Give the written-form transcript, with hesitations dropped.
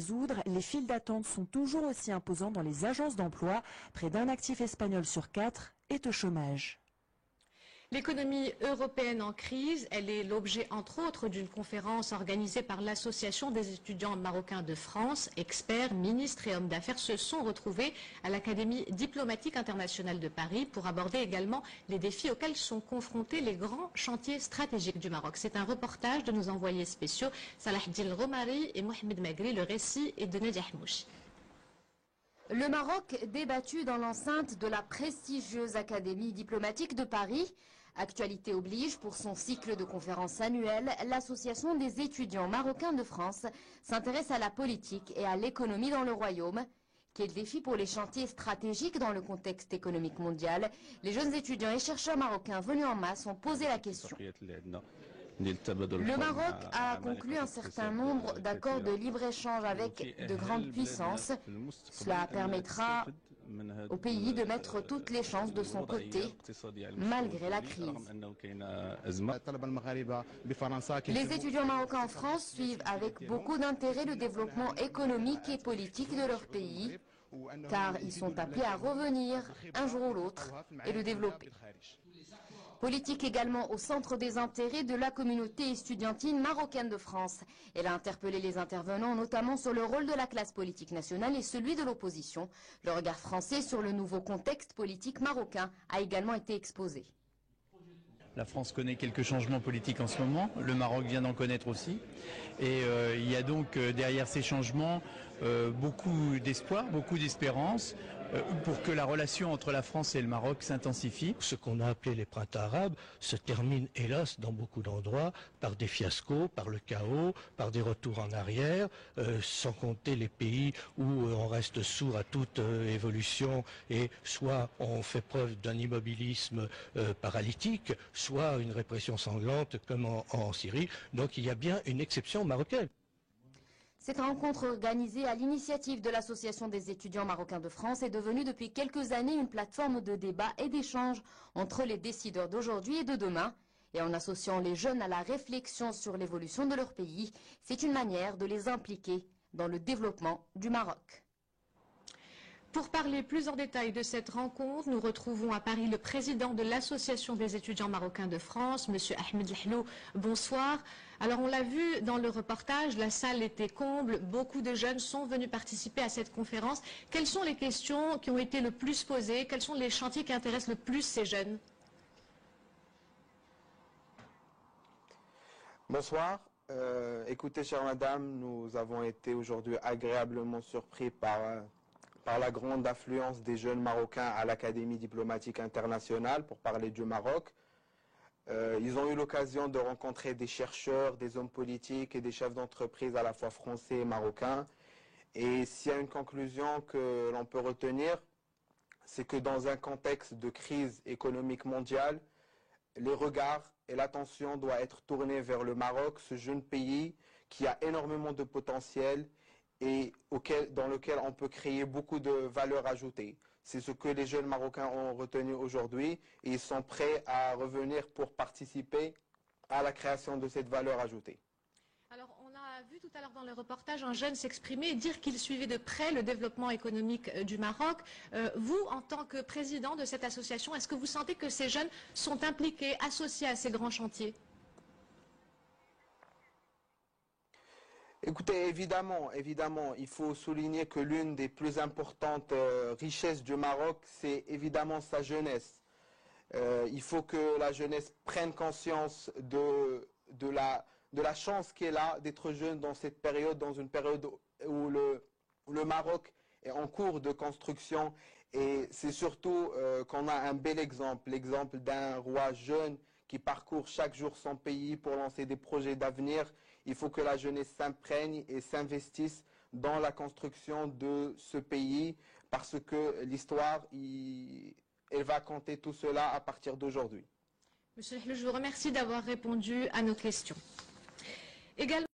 résoudre, les files d'attente sont toujours aussi imposantes dans les agences d'emploi. Près d'un actif espagnol sur 4 est au chômage. L'économie européenne en crise, elle est l'objet entre autres d'une conférence organisée par l'Association des étudiants marocains de France. Experts, ministres et hommes d'affaires se sont retrouvés à l'Académie diplomatique internationale de Paris pour aborder également les défis auxquels sont confrontés les grands chantiers stratégiques du Maroc. C'est un reportage de nos envoyés spéciaux Salah Dil Romari et Mohamed Magri. Le récit est de Nadia Hmouchi. Le Maroc débattu dans l'enceinte de la prestigieuse Académie diplomatique de Paris. Actualité oblige, pour son cycle de conférences annuelles, l'Association des étudiants marocains de France s'intéresse à la politique et à l'économie dans le royaume. Quel défi pour les chantiers stratégiques dans le contexte économique mondial? Les jeunes étudiants et chercheurs marocains venus en masse ont posé la question. Le Maroc a conclu un certain nombre d'accords de libre-échange avec de grandes puissances. Cela permettra au pays de mettre toutes les chances de son côté, malgré la crise. Les étudiants marocains en France suivent avec beaucoup d'intérêt le développement économique et politique de leur pays, car ils sont appelés à revenir un jour ou l'autre et le développer. Politique également au centre des intérêts de la communauté estudiantine marocaine de France. Elle a interpellé les intervenants notamment sur le rôle de la classe politique nationale et celui de l'opposition. Le regard français sur le nouveau contexte politique marocain a également été exposé. La France connaît quelques changements politiques en ce moment, le Maroc vient d'en connaître aussi. Et il y a donc derrière ces changements beaucoup d'espoir, beaucoup d'espérance pour que la relation entre la France et le Maroc s'intensifie. Ce qu'on a appelé les printemps arabes se termine hélas dans beaucoup d'endroits par des fiascos, par le chaos, par des retours en arrière, sans compter les pays où on reste sourd à toute évolution et soit on fait preuve d'un immobilisme paralytique, soit une répression sanglante comme en Syrie. Donc il y a bien une exception marocaine. Cette rencontre organisée à l'initiative de l'Association des étudiants marocains de France est devenue depuis quelques années une plateforme de débat et d'échange entre les décideurs d'aujourd'hui et de demain. Et en associant les jeunes à la réflexion sur l'évolution de leur pays, c'est une manière de les impliquer dans le développement du Maroc. Pour parler plus en détail de cette rencontre, nous retrouvons à Paris le président de l'Association des étudiants marocains de France, M. Ahmed Lahlou. Bonsoir. Alors on l'a vu dans le reportage, la salle était comble, beaucoup de jeunes sont venus participer à cette conférence. Quelles sont les questions qui ont été le plus posées? Quels sont les chantiers qui intéressent le plus ces jeunes? Bonsoir. Écoutez, chère madame, nous avons été aujourd'hui agréablement surpris par la grande affluence des jeunes Marocains à l'Académie diplomatique internationale pour parler du Maroc. Ils ont eu l'occasion de rencontrer des chercheurs, des hommes politiques et des chefs d'entreprise à la fois français et marocains. Et s'il y a une conclusion que l'on peut retenir, c'est que dans un contexte de crise économique mondiale, les regards et l'attention doivent être tournés vers le Maroc, ce jeune pays qui a énormément de potentiel et dans lequel on peut créer beaucoup de valeur ajoutée. C'est ce que les jeunes Marocains ont retenu aujourd'hui et ils sont prêts à revenir pour participer à la création de cette valeur ajoutée. Alors, on a vu tout à l'heure dans le reportage un jeune s'exprimer et dire qu'il suivait de près le développement économique du Maroc. Vous, en tant que président de cette association, est-ce que vous sentez que ces jeunes sont impliqués, associés à ces grands chantiers ? Écoutez, évidemment, il faut souligner que l'une des plus importantes richesses du Maroc, c'est évidemment sa jeunesse. Il faut que la jeunesse prenne conscience de la chance qu'elle a d'être jeune dans cette période, dans une période où le Maroc est en cours de construction. Et c'est surtout qu'on a un bel exemple, l'exemple d'un roi jeune qui parcourt chaque jour son pays pour lancer des projets d'avenir. Il faut que la jeunesse s'imprègne et s'investisse dans la construction de ce pays parce que l'histoire, elle va compter tout cela à partir d'aujourd'hui. Monsieur Lahlou, je vous remercie d'avoir répondu à nos questions. Également